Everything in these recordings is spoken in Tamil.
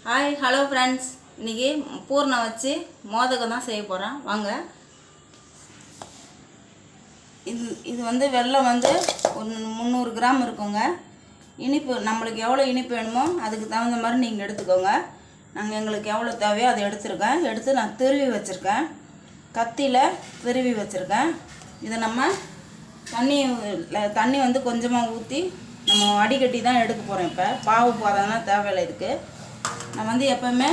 ஹாய் ஹலோ ஃப்ரெண்ட்ஸ், இன்றைக்கி பூர்ணை வச்சு மோதகம் தான் செய்ய போகிறேன். வாங்க. இது வந்து வெல்லம் வந்து ஒரு 300 கிராம் இருக்குங்க. இனிப்பு நம்மளுக்கு எவ்வளோ இனிப்பு வேணுமோ அதுக்கு தகுந்த மாதிரி நீங்கள் எடுத்துக்கோங்க. எங்களுக்கு எவ்வளோ தேவையோ அதை எடுத்து நான் திருவி வச்சுருக்கேன். கத்தியில் திருவி வச்சுருக்கேன். இதை நம்ம தண்ணி வந்து கொஞ்சமாக ஊற்றி நம்ம வடிகட்டி தான் எடுக்க போகிறோம். இப்போ பாவு பாதம்லாம் தேவையில்லை. இதுக்கு நான் வந்து எப்போவுமே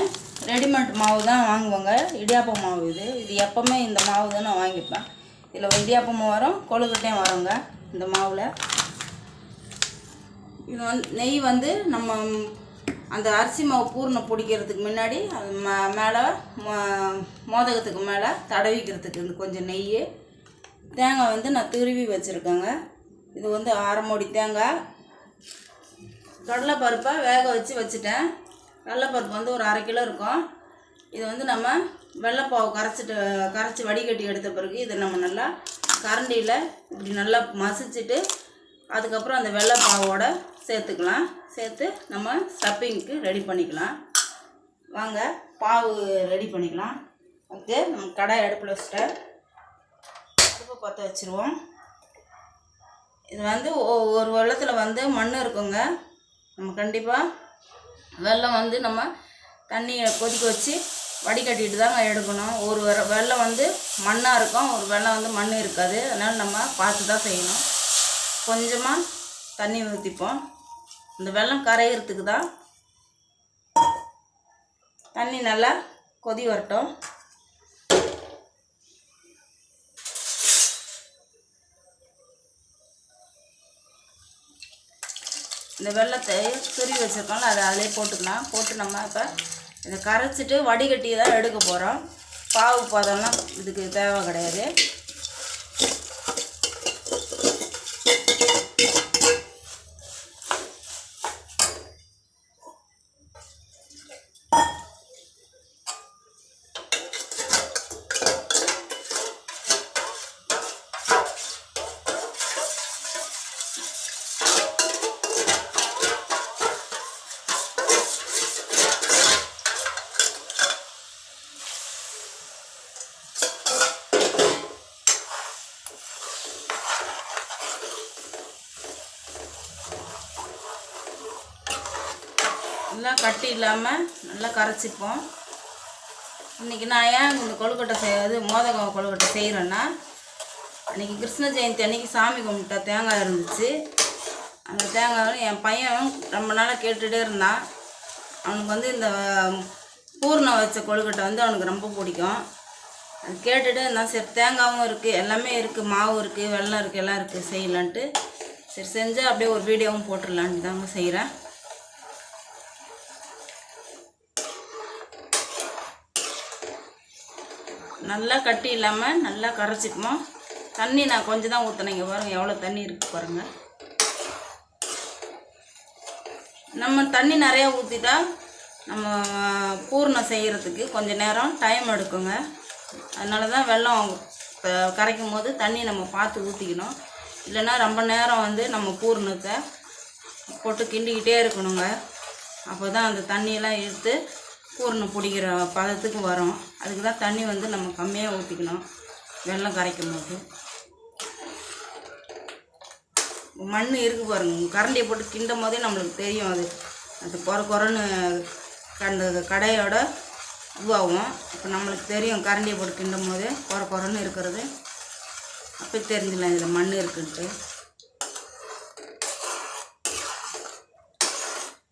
ரெடிமேட் மாவு தான் வாங்குவாங்க. இடியாப்பம் மாவு இது எப்போவுமே இந்த மாவு தான் நான் வாங்கிப்பேன். இதில் இடியாப்பமும் வரும், கொழுக்கட்டையும் வருங்க இந்த மாவில். இது வந்து நெய் வந்து நம்ம அந்த அரிசி மாவு பூர்ணை பிடிக்கிறதுக்கு முன்னாடி அது மேலே மோதகத்துக்கு மேலே தடவிக்கிறதுக்கு இந்த கொஞ்சம் நெய். தேங்காய் வந்து நான் திருவி வச்சுருக்கேங்க. இது வந்து 1/2 மூடி தேங்காய். கடலைப்பருப்பை வேக வச்சுட்டேன். கடலைப்பருப்பு வந்து ஒரு 1/2 கிலோ இருக்கும். இது வந்து நம்ம வெள்ளைப்பாவு கரைச்சி வடிகட்டி எடுத்த பிறகு இதை நம்ம நல்லா கரண்டியில் இப்படி நல்லா மசிச்சுட்டு அதுக்கப்புறம் அந்த வெள்ளைப்பாவோட சேர்த்து நம்ம ஸ்டப்பிங்க்கு ரெடி பண்ணிக்கலாம். வாங்க பாவு ரெடி பண்ணிக்கலாம். வந்து நம்ம கடாய் அடுப்பில் வச்சுட்டு அடுப்பை பற்ற வச்சுருவோம். இது வந்து ஒரு வெள்ளத்தில் வந்து மண் இருக்குங்க. நம்ம கண்டிப்பாக வெல்லம் வந்து நம்ம தண்ணியை கொதிக்க வச்சு வடிகட்டிட்டு தாங்க எடுக்கணும். ஒரு வெல்லம் வந்து மண்ணாக இருக்கும், ஒரு வெல்லம் வந்து மண் இருக்காது. அதனால் நம்ம பார்த்து தான் செய்யணும். கொஞ்சமாக தண்ணி ஊற்றிப்போம். இந்த வெல்லம் கரையிறதுக்கு தான். தண்ணி நல்லா கொதி வரட்டும். இந்த வெல்லத்தை துருவி வச்சுருக்கோம்ல அதை அதிலே போட்டுக்கலாம். போட்டு நம்ம இப்போ இதை கரைச்சிட்டு வடிகட்டி தான் எடுக்க போகிறோம். பாவு பாதம்லாம் இதுக்கு தேவை கிடையாது. நல்லா கட்டி இல்லாமல் நல்லா கரைச்சிப்போம். இன்றைக்கி நான் ஏன் இந்த கொழுக்கட்டை மோதகம் கொழுக்கட்டை செய்கிறேன்னா, அன்றைக்கி கிருஷ்ண ஜெயந்தி அன்றைக்கி சாமி கும்பிட்ட தேங்காய் இருந்துச்சு. அந்த தேங்காய் என் பையன் ரொம்ப நாளாக கேட்டுகிட்டே இருந்தான். அவனுக்கு வந்து இந்த பூர்ணை வச்ச கொழுக்கட்டை வந்து அவனுக்கு ரொம்ப பிடிக்கும். அது கேட்டுகிட்டே இருந்தான். சரி தேங்காயும் இருக்குது, எல்லாமே இருக்குது, மாவு இருக்குது, வெல்லம் இருக்குது, எல்லாம் இருக்குது, செய்யலான்ட்டு சரி செஞ்சு அப்படியே ஒரு வீடியோவும் போட்டுடலான்ட்டு தாங்க செய்கிறேன். நல்லா கட்டி இல்லாமல் நல்லா கரைச்சிக்குவோம். தண்ணி நான் கொஞ்சம் தான் ஊற்றினேங்க. பாருங்கள் எவ்வளோ தண்ணி இருக்குது பாருங்கள். நம்ம தண்ணி நிறையா ஊற்றிட்டா நம்ம பூர்ணை செய்கிறதுக்கு கொஞ்சம் நேரம் டைம் எடுக்குங்க. அதனால தான் வெல்லம் கரைக்கும் போது தண்ணி நம்ம பார்த்து ஊற்றிக்கணும். இல்லைன்னா ரொம்ப நேரம் வந்து நம்ம பூர்ணத்தை போட்டு கிண்டிக்கிட்டே இருக்கணுங்க. அப்போ தான் அந்த தண்ணியெல்லாம் எடுத்து பூர்ணை பிடிக்கிற பதத்துக்கு வரும். அதுக்கு தான் தண்ணி வந்து நம்ம கம்மியாக ஊற்றிக்கணும் வெல்லம் கரைக்கும் போது. மண் இருக்குது பாருங்க, கரண்டியை போட்டு கிண்டும் போதே நம்மளுக்கு தெரியும். அது குறன்னு அந்த கடையோட இதுவாகும். இப்போ நம்மளுக்கு தெரியும் கரண்டியை போட்டு கிண்டும் போது குறன்னு இருக்கிறது. அப்போ தெரிஞ்சிடலாம் இதில் மண் இருக்குன்ட்டு.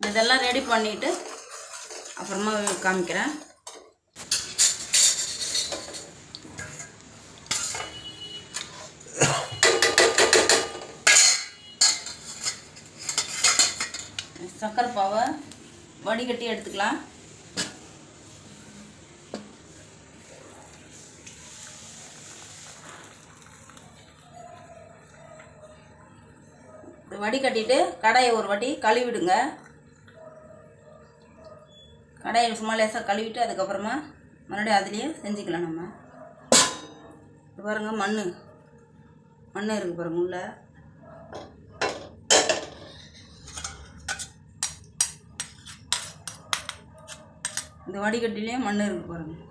இதெல்லாம் ரெடி பண்ணிவிட்டு அப்புறமா காமிக்கிறேன். சக்கரை பாவை வடிகட்டி எடுத்துக்கலாம். வடிகட்டிட்டு கடாயை ஒரு வாட்டி கழுவிடுங்க. கடாயை சும்மா லேசாக கழுவிட்டு அதுக்கப்புறமா மறுபடியும் அதுலேயே செஞ்சுக்கலாம். நம்ம பாருங்கள் மண் இருக்குது பாருங்கள் உள்ள. இந்த வடிகட்டிலே மண் இருக்கு பாருங்கள்.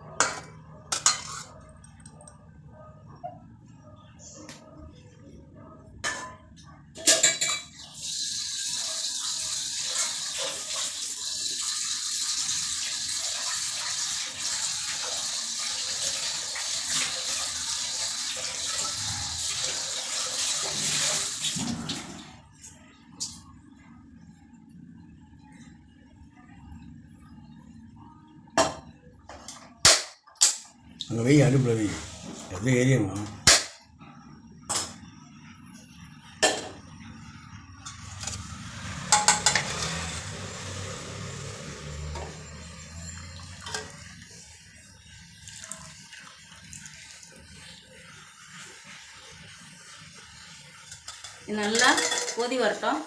அங்கே வெய், அடுப்பில் வெய், எது ஏரியாங்க. இது நல்லா கொதி வரட்டும்.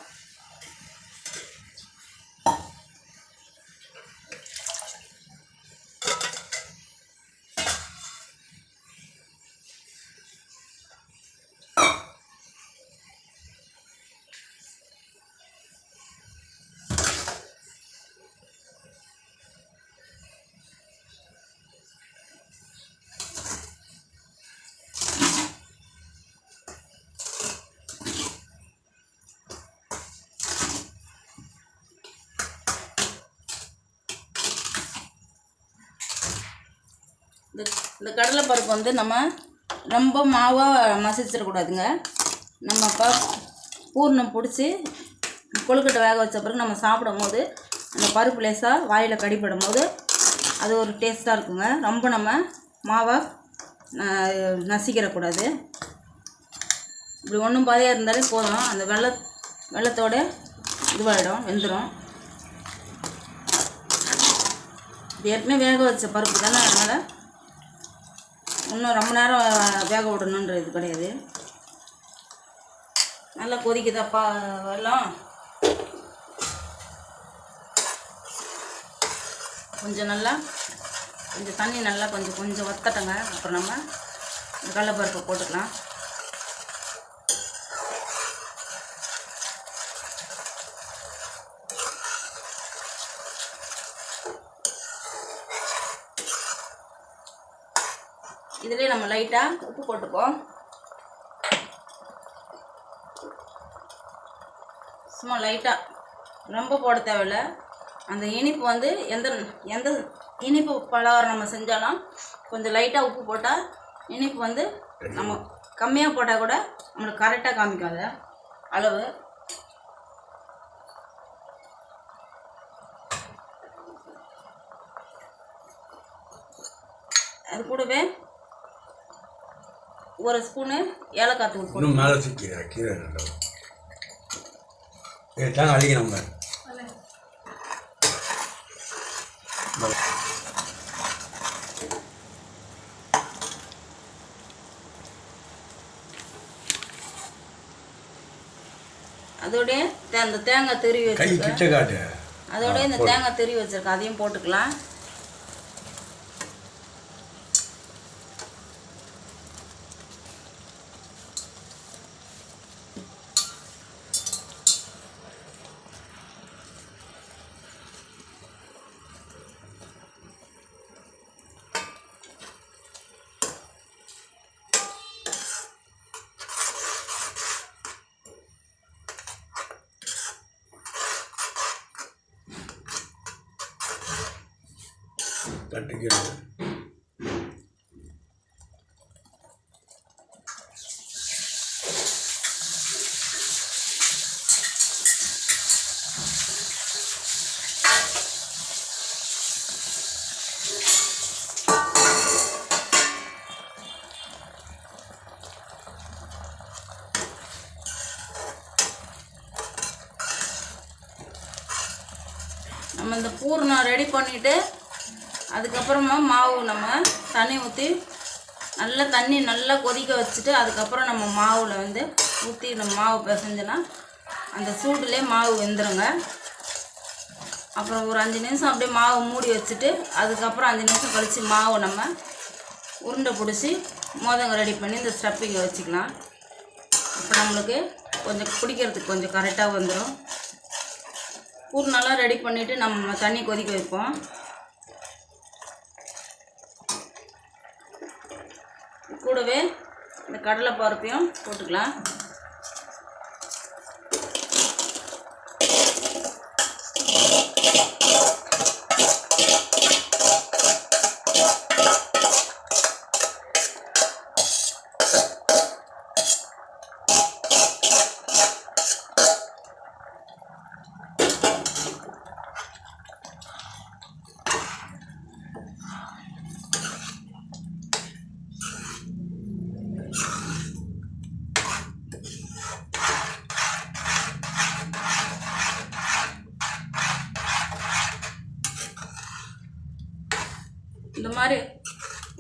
இந்த கடலைப்பருப்பு வந்து நம்ம ரொம்ப மாவாக மசிச்சிடக்கூடாதுங்க. நம்ம பூர்ணம் பிடிச்சி கொழுக்கட்டை வேக வச்ச பிறகு நம்ம சாப்பிடும் போது அந்த பருப்பு லேசாக வாயில் கடிப்படும் போது அது ஒரு டேஸ்ட்டாக இருக்குங்க. ரொம்ப நம்ம மாவை நசிக்கிறக்கூடாது. இப்படி ஒன்றும் பாதையாக இருந்தாலே போதும். அந்த வெள்ளத்தோடு இதுவாகிடும், வெந்துடும். இது ஏற்கனவே வேக வச்ச பருப்பு தானே, அதனால் இன்னும் ரொம்ப நேரம் வேக விடணுன்ற இது கிடையாது. நல்லா கொதிக்குதாப்பா வெல்லம். கொஞ்சம் நல்லா கொஞ்சம் தண்ணி நல்லா கொஞ்சம் வத்தட்டங்க. அப்புறம் நம்ம இந்த கடலைப்பருப்பை போட்டுக்கலாம். இதிலே நம்ம லைட்டாக உப்பு போட்டுப்போம். சும்மா லைட்டாக, ரொம்ப போட தேவையில்லை. அந்த இனிப்பு வந்து எந்த இனிப்பு பலகாரம் நம்ம செஞ்சாலும் கொஞ்சம் லைட்டாக உப்பு போட்டால் இனிப்பு வந்து நம்ம கம்மியாக போட்டால் கூட நம்மளுக்கு கரெக்டாக காமிக்காது அளவு. அது கூடவே ஒரு ஸ்பூனு ஏலக்காய் தூள் போட்டு மேலே கீரை தேங்காய் அடிக்கணும். அதோடய அந்த தேங்காய் துருவி வச்சிருக்கேன். அதோட இந்த தேங்காய் துருவி வச்சிருக்கேன், அதையும் போட்டுக்கலாம். தட்டுக்கிறது நம்ம இந்த பூர்ணம் ரெடி பண்ணிவிட்டு அதுக்கப்புறமா மாவு நம்ம தண்ணி ஊற்றி நல்லா கொதிக்க வச்சுட்டு அதுக்கப்புறம் நம்ம மாவில் வந்து ஊற்றி நம்ம மாவு பிசைஞ்சோன்னா அந்த சூடுலேயே மாவு வெந்துடுங்க. அப்புறம் ஒரு 5 நிமிஷம் அப்படியே மாவு மூடி வச்சுட்டு அதுக்கப்புறம் 5 நிமிஷம் கழித்து மாவு நம்ம உருண்டை பிடிச்சி மோதங்க ரெடி பண்ணி இந்த ஸ்டப்பிங்கை வச்சுக்கலாம். இப்போ நம்மளுக்கு கொஞ்சம் பிடிக்கிறதுக்கு கொஞ்சம் கரெக்டாக வந்துடும். பூர்ணெல்லாம் ரெடி பண்ணிவிட்டு நம்ம தண்ணி கொதிக்க வைப்போம். கூடவே இந்த கடலை பருப்பையும் போட்டுக்கலாம்.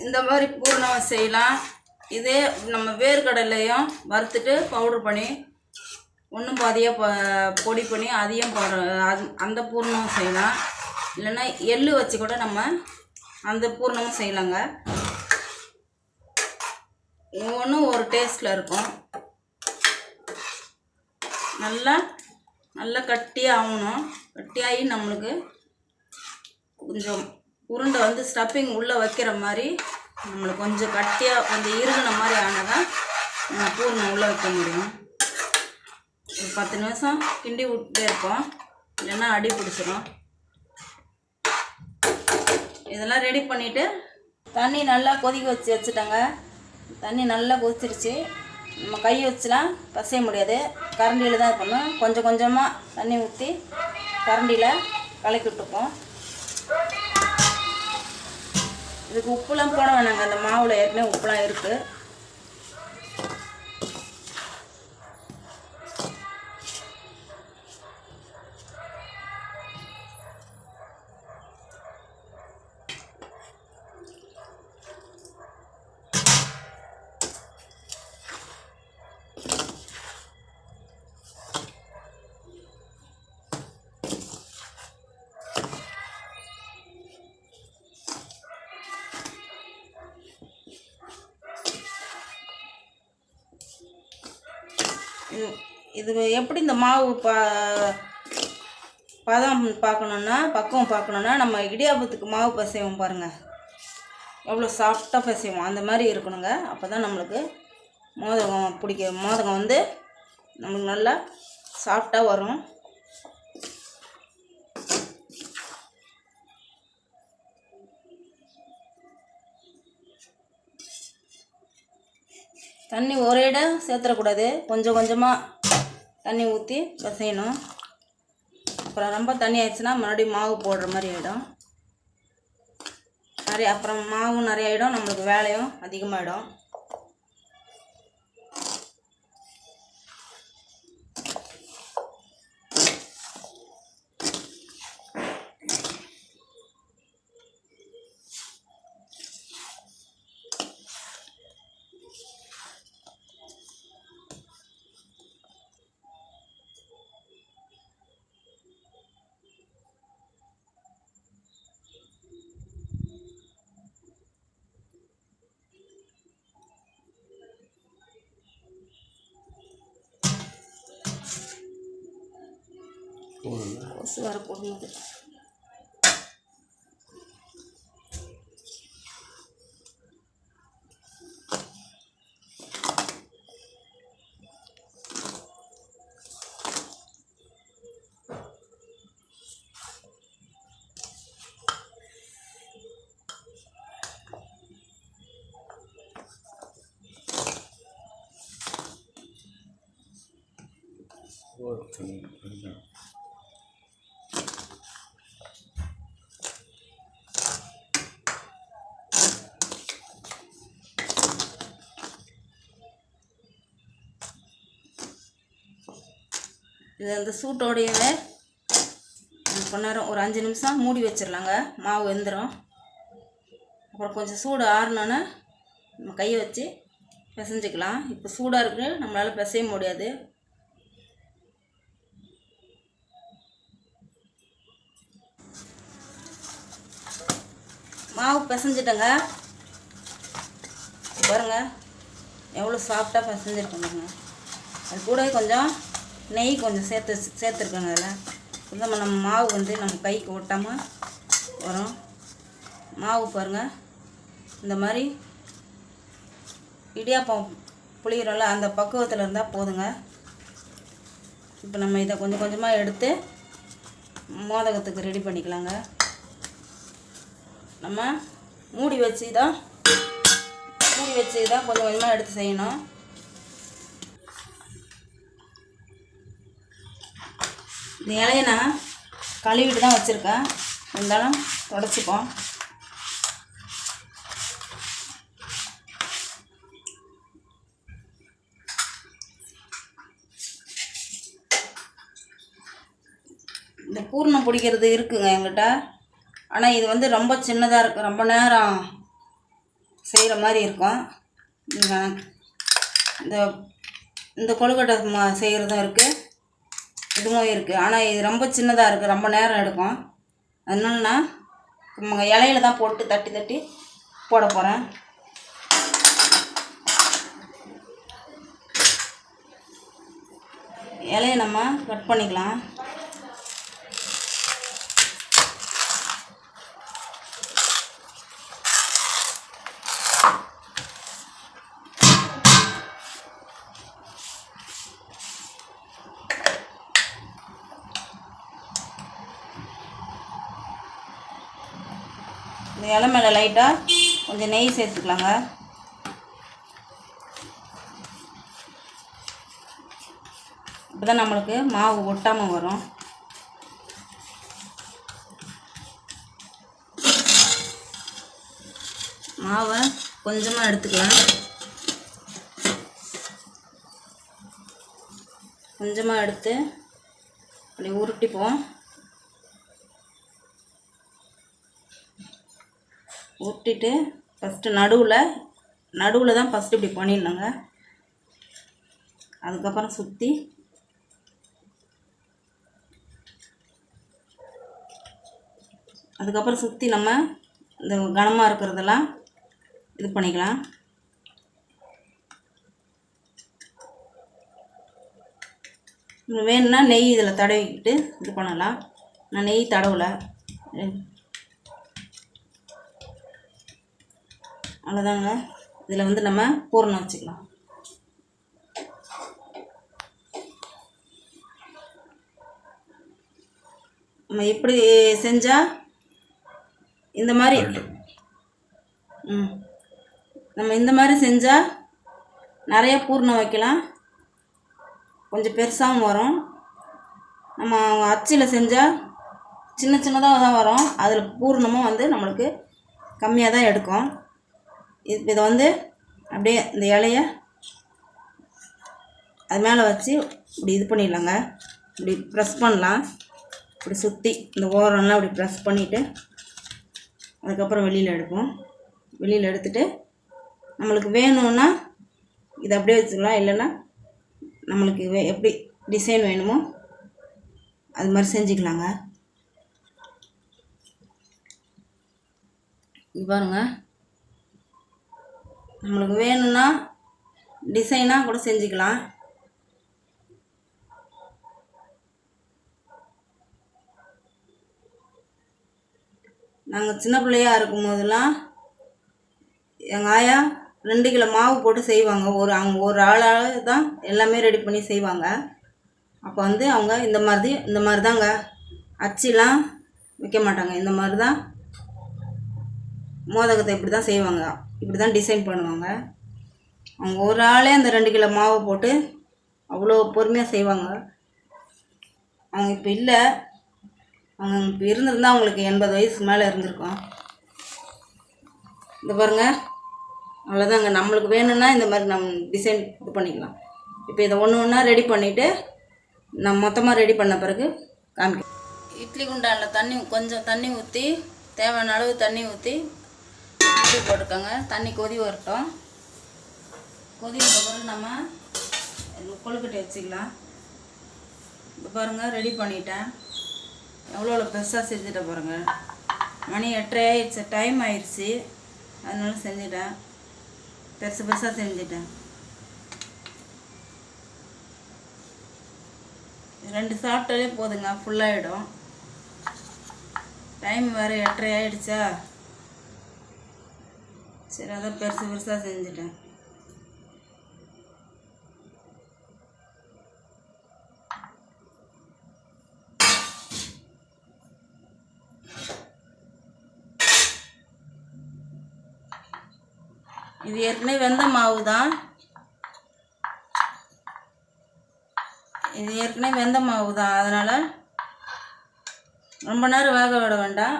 இந்த மாதிரி பூர்ணம் செய்யலாம். இதே நம்ம வேர்க்கடலையும் வறுத்துட்டு பவுட்ரு பண்ணி ஒன்றும் பாதியாக பொடி பண்ணி அதையும் அந்த பூர்ணம் செய்யலாம். இல்லைன்னா எள்ளு வச்சு கூட நம்ம அந்த பூர்ணமும் செய்யலாங்க. ஒவ்வொன்றும் ஒரு டேஸ்ட்டில் இருக்கும். நல்லா கட்டியாக ஆகணும். கட்டியாகி நம்மளுக்கு கொஞ்சம் உருண்டை வந்து ஸ்டஃபிங் உள்ளே வைக்கிற மாதிரி நம்மளுக்கு கொஞ்சம் கட்டியாக கொஞ்சம் இறுகின மாதிரி ஆனால் தான் நம்ம பூர்ணம் உள்ளே வைக்க முடியும். ஒரு 10 நிமிஷம் கிண்டி விட்டே இருப்போம், இல்லைன்னா அடி பிடிச்சிடும். இதெல்லாம் ரெடி பண்ணிவிட்டு தண்ணி நல்லா கொதிக்க வச்சுட்டாங்க. தண்ணி நல்லா கொதிச்சிருச்சு. நம்ம கை வச்சுலாம் பசைய முடியாது, கரண்டியில் தான் இருக்கணும். கொஞ்சம் கொஞ்சமாக தண்ணி ஊற்றி கரண்டியில் கலக்கி விட்டுப்போம். இதுக்கு உப்புலாம் போட வேணாங்க, அந்த மாவில் ஏற்கனவே உப்புலாம் இருக்குது. இது எப்படி இந்த மாவு பதம் பார்க்கணுன்னா, பக்குவம் பார்க்கணுன்னா, நம்ம இடியாப்பத்துக்கு மாவு பிசைவோம் பாருங்கள், எவ்வளோ சாஃப்டாக பிசைவோம் அந்த மாதிரி இருக்கணுங்க. அப்போ தான் நம்மளுக்கு மோதகம் வந்து நம்மளுக்கு நல்லா சாஃப்டாக வரும். தண்ணி ஒரேடாக சேர்த்துடக்கூடாது, கொஞ்சம் கொஞ்சமாக தண்ணி ஊற்றி பிசையணும். அப்புறம் ரொம்ப தண்ணி ஆயிடுச்சுன்னா மறுபடியும் மாவு போடுற மாதிரி ஆகிடும். அப்புறம் மாவும் நிறைய ஆகிடும், நம்மளுக்கு வேலையும் அதிகமாகிடும். கொசு வர போடுது. இது அந்த சூட்டோடையவே கொஞ்ச நேரம் ஒரு 5 நிமிஷம் மூடி வச்சிடலாங்க. மாவு வெந்துடும். அப்புறம் கொஞ்சம் சூடு ஆறினோன்னே நம்ம கையை வச்சு பிசைஞ்சிக்கலாம். இப்போ சூடாக இருக்குது, நம்மளால் பிசைய முடியாது. மாவு பிசைஞ்சிட்டேங்க பாருங்கள், எவ்வளோ சாஃப்டாக பிசைஞ்சிருக்கோங்க. அது கூட கொஞ்சம் நெய் கொஞ்சம் சேர்த்துருக்கோங்க. அதில் நம்ம மாவு வந்து நம்ம கைக்கு ஒட்டாமல் வரும். மாவு பாருங்கள், இந்த மாதிரி இடியாப்பம் புளிகிறோம்ல அந்த பக்குவத்தில் இருந்தால் போதுங்க. இப்போ நம்ம இதை கொஞ்சம் கொஞ்சமாக எடுத்து மோதகத்துக்கு ரெடி பண்ணிக்கலாங்க. நம்ம மூடி வச்சு தான் கொஞ்சம் கொஞ்சமாக எடுத்து செய்யணும். இந்த இலையை நான் கழுவிட்டு தான் வச்சுருக்கேன், இருந்தாலும் தொடச்சிப்போம். இந்த பூர்ணம் பிடிக்கிறது இருக்குங்க என்கிட்ட. ஆனால் இது வந்து ரொம்ப சின்னதாக இருக்குது, ரொம்ப நேரம் செய்கிற மாதிரி இருக்கும். இந்த கொழுக்கட்டை செய்கிறதும் இருக்குது, இதுவும் இருக்குது. ஆனால் இது ரொம்ப சின்னதாக இருக்குது, ரொம்ப நேரம் எடுக்கும். அதனால நான் இலையில தான் போட்டு தட்டி தட்டி போட போகிறேன். இலையை நம்ம கட் பண்ணிக்கலாம். இந்த இலை மேலே லைட்டாக கொஞ்சம் நெய் சேர்த்துக்கலாங்க. இப்போ தான் நம்மளுக்கு மாவு ஒட்டாமல் வரும். மாவை கொஞ்சமாக எடுத்துக்கலாம். கொஞ்சமாக எடுத்து அப்படி உருட்டிப்போம். உருட்டிட்டு ஃபஸ்ட்டு நடுவில் தான் ஃபஸ்ட்டு இப்படி பண்ணிடணுங்க. அதுக்கப்புறம் சுற்றி நம்ம இந்த கனமாக இருக்கிறதெல்லாம் இது பண்ணிக்கலாம். வேணும்னா நெய் இதில் தடவிக்கிட்டு இது பண்ணலாம். நான் நெய் தடவலை. அவ்வளோதாங்க. இதில் வந்து நம்ம பூரணம் வச்சுக்கலாம். நம்ம எப்படி செஞ்சால் இந்த மாதிரி நம்ம இந்த மாதிரி செஞ்சால் நிறைய பூரணம் வைக்கலாம், கொஞ்சம் பெருசாகவும் வரும். நம்ம அச்சில் செஞ்சால் சின்ன சின்னதாக தான் வரும், அதில் பூரணமும் வந்து நம்மளுக்கு கம்மியாக தான் எடுக்கும். இதை வந்து அப்படியே இந்த இலையை அது மேலே வச்சு இப்படி இது பண்ணிடலாங்க. இப்படி ப்ரெஸ் பண்ணலாம். இப்படி சுற்றி இந்த ஓரம்லாம் இப்படி ப்ரெஸ் பண்ணிவிட்டு அதுக்கப்புறம் வெளியில் எடுப்போம். வெளியில் எடுத்துகிட்டு நம்மளுக்கு வேணும்னா இதை அப்படியே வச்சுக்கலாம், இல்லைன்னா நம்மளுக்கு எப்படி டிசைன் வேணுமோ அது மாதிரி செஞ்சுக்கலாங்க. இது பாருங்க, நம்மளுக்கு வேணும்னா டிசைனாக கூட செஞ்சுக்கலாம். நாங்கள் சின்ன பிள்ளையாக இருக்கும் போதெல்லாம் எங்கள் ஆயா 2 கிலோ மாவு போட்டு செய்வாங்க. அவங்க ஒரு ஆளாக தான் எல்லாமே ரெடி பண்ணி செய்வாங்க. அப்போ வந்து அவங்க இந்த மாதிரி தாங்க, அச்சிலாம் வைக்க மாட்டாங்க. இந்த மாதிரி தான் மோதகத்தை இப்படி தான் செய்வாங்க, இப்படி தான் டிசைன் பண்ணுவாங்க. அவங்க ஒரு ஆளே அந்த 2 கிலோ மாவு போட்டு அவ்வளோ பொறுமையாக செய்வாங்க. அவங்க இப்போ இல்லை. அவங்க இப்போ இருந்திருந்தால் அவங்களுக்கு 80 வயசுக்கு மேலே இருந்திருக்கும். இந்த பாருங்கள், அவ்வளோதாங்க. நம்மளுக்கு வேணும்னா இந்த மாதிரி நம்ம டிசைன் இது பண்ணிக்கலாம். இப்போ இதை ஒன்றா ரெடி பண்ணிவிட்டு நம்ம மொத்தமாக ரெடி பண்ண பிறகு காமிக்கலாம். இட்லி குண்டானில் கொஞ்சம் தண்ணி ஊற்றி, தேவையான அளவு தண்ணி ஊற்றி இட்லி போட்டுக்கோங்க. தண்ணி கொதி வரட்டும். கொதி வந்த பிறகு நம்ம கொழுக்கட்டை வச்சுக்கலாம். இப்போ பாருங்கள், ரெடி பண்ணிட்டேன். எவ்வளோ பெருசாக செஞ்சுட்டேன் பாருங்கள். மணி 8:30 ஆயிடுச்சு, டைம் ஆயிடுச்சு. அதனால செஞ்சுட்டேன், பெருசாக செஞ்சுட்டேன். 2 சாப்பிட்டாலே போதுங்க, ஃபுல்லாகிடும். டைம் வேறு 8:30 ஆயிடுச்சா, சரி அதான் பெருசாக செஞ்சுட்டேன். இது ஏற்கனவே வெந்த மாவு தான். இது ஏற்கனவே வெந்த மாவு தான், அதனால் ரொம்ப நேரம் வேக விட வேண்டாம்.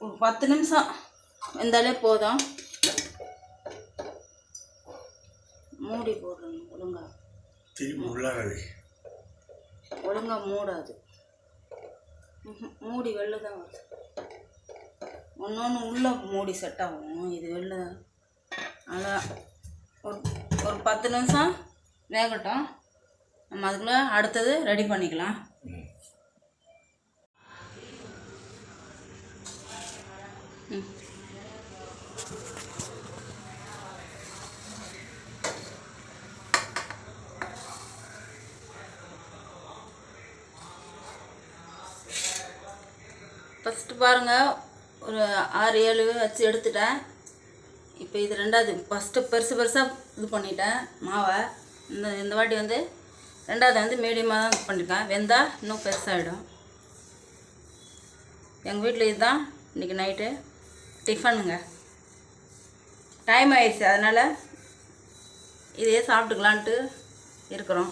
ஒரு 10 நிமிஷம் வெந்தாலே போதும். மூடி போடுறேன் ஒழுங்கா. திரும்பி உள்ளாரவே ஒழுங்கா மூடாது. மூடி வெளில தான் வருது. ஒன்று உள்ளே மூடி செட் ஆகும், இது வெளில தான். அதான் ஒரு 10 நிமிஷம் வேகட்டும். நம்ம அதுக்குள்ளே அடுத்தது ரெடி பண்ணிக்கலாம். ஃபஸ்ட்டு பாருங்கள், ஒரு 6-7 வச்சு எடுத்துட்டேன். இப்போ இது ரெண்டாவது. ஃபஸ்ட்டு பெருசாக இது பண்ணிட்டேன் மாவை. இந்த வாட்டி வந்து ரெண்டாவது வந்து மீடியமாக தான் இது பண்ணியிருக்கேன். வெந்தால் இன்னும் பெருசாகிடும். எங்கள் வீட்டில் இதுதான் இன்றைக்கி நைட்டு டிஃபனுங்க. டைம் ஆயிடுச்சு, அதனால் இதையே சாப்பிட்டுக்கலான்ட்டு இருக்கிறோம்.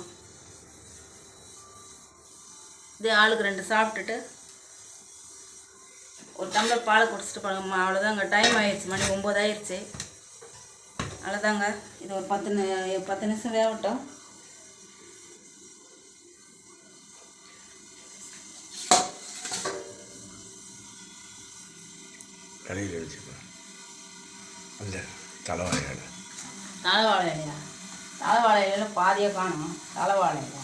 இதே ஆளுக்கு 2 சாப்பிட்டுட்டு ஒரு டம்ளர் பாலை குடிச்சிட்டு போகலாமா. அவ்வளோதாங்க, டைம் ஆயிடுச்சு. மணி 9 ஆயிடுச்சு. அவ்வளோதாங்க. இது ஒரு 10 நிமிஷம் வேகட்டும். கடையில் வச்சுக்கலாம். அந்த தலைவாழை இலை. தலைவாழை இலையா? தலைவாழை இலையில பாதியை காணும். தலைவாழை இலை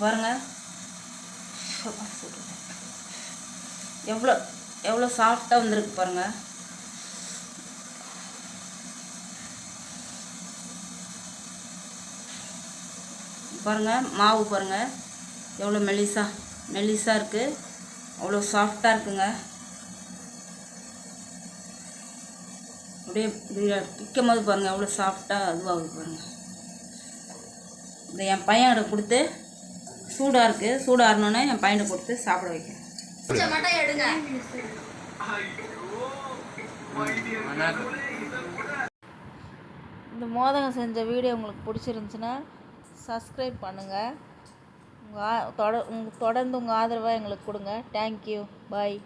பாருங்க. எவ்வளோ சாஃப்டாக வந்திருக்கு பாருங்க. பாருங்கள் மாவு பாருங்கள் எவ்வளோ மெல்லிஸாக இருக்குது. அவ்வளோ சாஃப்டாக இருக்குங்க. அப்படியே பிக்கும் போது பாருங்கள் எவ்வளோ சாஃப்டாக இதுவாகுது பாருங்கள். இதை என் பையன்கிட்ட கொடுத்து சூடாக இருக்குது, சூடாகணுன்னே என் பையனை கொடுத்து சாப்பிட வைக்கிறேன். இந்த மோதகம் செஞ்ச வீடியோ உங்களுக்கு பிடிச்சிருந்துச்சுன்னா சப்ஸ்கிரைப் பண்ணுங்கள். தொடர்ந்து உங்கள் ஆதரவை எங்களுக்கு கொடுங்க. தேங்க்யூ. பாய்.